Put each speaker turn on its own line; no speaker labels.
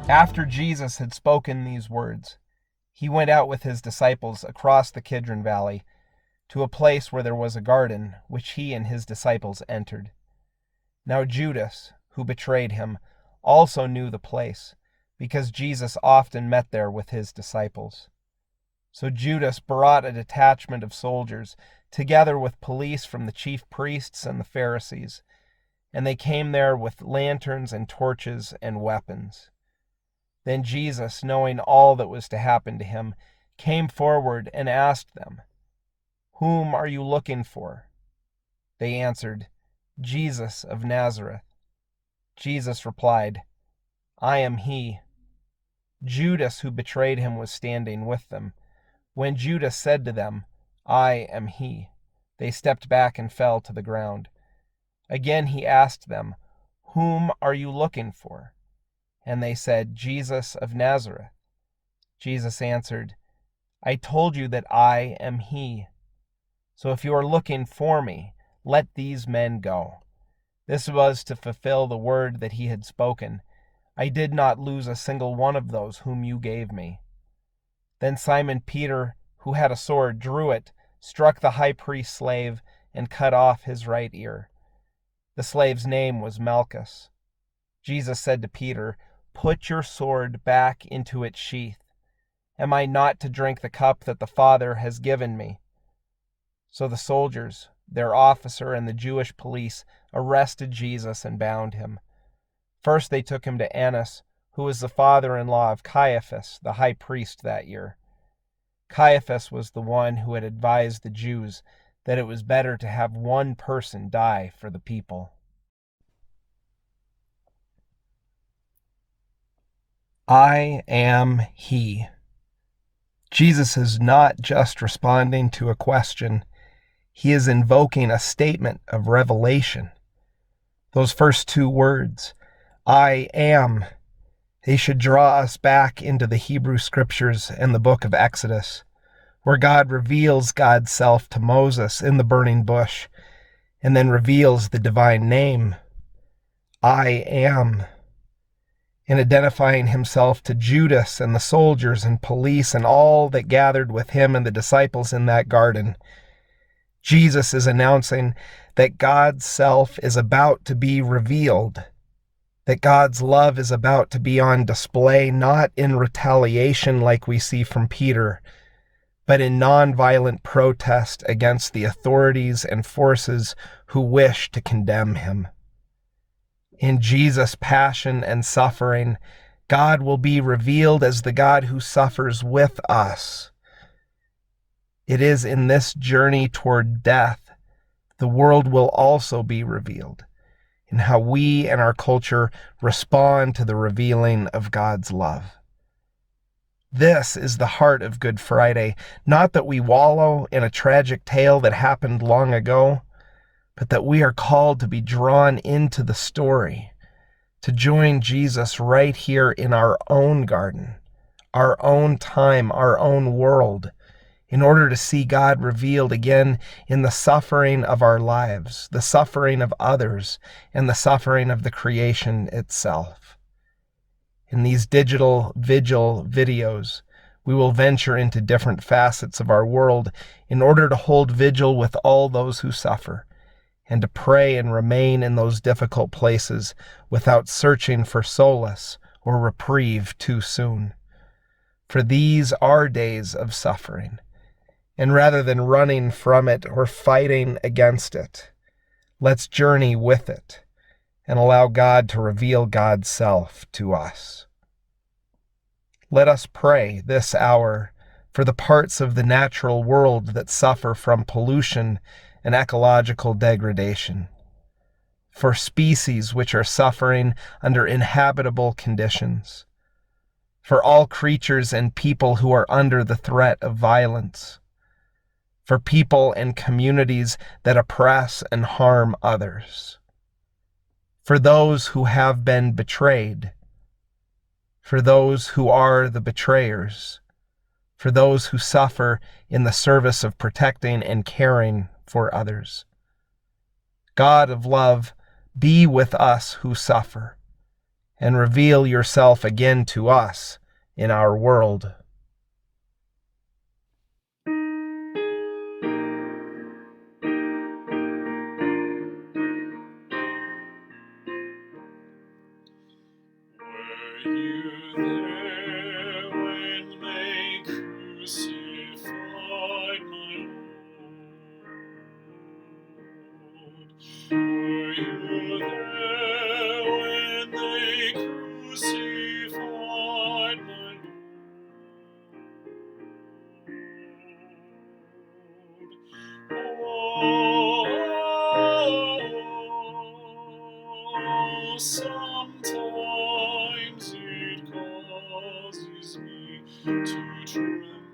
After Jesus had spoken these words, he went out with his disciples across the Kidron Valley to a place where there was a garden, which he and his disciples entered. Now Judas, who betrayed him, also knew the place, because Jesus often met there with his disciples. So Judas brought a detachment of soldiers, together with police from the chief priests and the Pharisees, and they came there with lanterns and torches and weapons. Then Jesus, knowing all that was to happen to him, came forward and asked them, "Whom are you looking for?" They answered, "Jesus of Nazareth." Jesus replied, "I am he." Judas, who betrayed him, was standing with them. When Judas said to them, "I am he," they stepped back and fell to the ground. Again he asked them, "Whom are you looking for?" And they said, "Jesus of Nazareth." Jesus answered, "I told you that I am he. So if you are looking for me, let these men go." This was to fulfill the word that he had spoken, "I did not lose a single one of those whom you gave me." Then Simon Peter, who had a sword, drew it, struck the high priest's slave, and cut off his right ear. The slave's name was Malchus. Jesus said to Peter, "Put your sword back into its sheath. Am I not to drink the cup that the Father has given me?" So the soldiers, their officer, and the Jewish police arrested Jesus and bound him. First they took him to Annas, who was the father-in-law of Caiaphas, the high priest that year. Caiaphas was the one who had advised the Jews that it was better to have one person die for the people. I am he. Jesus is not just responding to a question. He is invoking a statement of revelation. Those first two words, I am, they should draw us back into the Hebrew scriptures and the book of Exodus, where God reveals God's self to Moses in the burning bush, and then reveals the divine name, I am. In identifying himself to Judas and the soldiers and police and all that gathered with him and the disciples in that garden, Jesus is announcing that God's self is about to be revealed, that God's love is about to be on display, not in retaliation like we see from Peter, but in nonviolent protest against the authorities and forces who wish to condemn him. In Jesus' passion and suffering, God will be revealed as the God who suffers with us. It is in this journey toward death the world will also be revealed, in how we and our culture respond to the revealing of God's love. This is the heart of Good Friday, not that we wallow in a tragic tale that happened long ago, but that we are called to be drawn into the story, to join Jesus right here in our own garden, our own time, our own world, in order to see God revealed again in the suffering of our lives, the suffering of others, and the suffering of the creation itself. In these digital Vigil videos, we will venture into different facets of our world in order to hold vigil with all those who suffer, and to pray and remain in those difficult places without searching for solace or reprieve too soon. For these are days of suffering, and rather than running from it or fighting against it, let's journey with it and allow God to reveal God's self to us. Let us pray this hour for the parts of the natural world that suffer from pollution and ecological degradation, for species which are suffering under inhabitable conditions, for all creatures and people who are under the threat of violence, for people and communities that oppress and harm others, for those who have been betrayed, for those who are the betrayers, for those who suffer in the service of protecting and caring for others. God of love, be with us who suffer. and reveal yourself again to us in our world.
Were you there when they crucified my Lord? Were you there when they crucified my Lord? Oh, sometimes it causes me to tremble,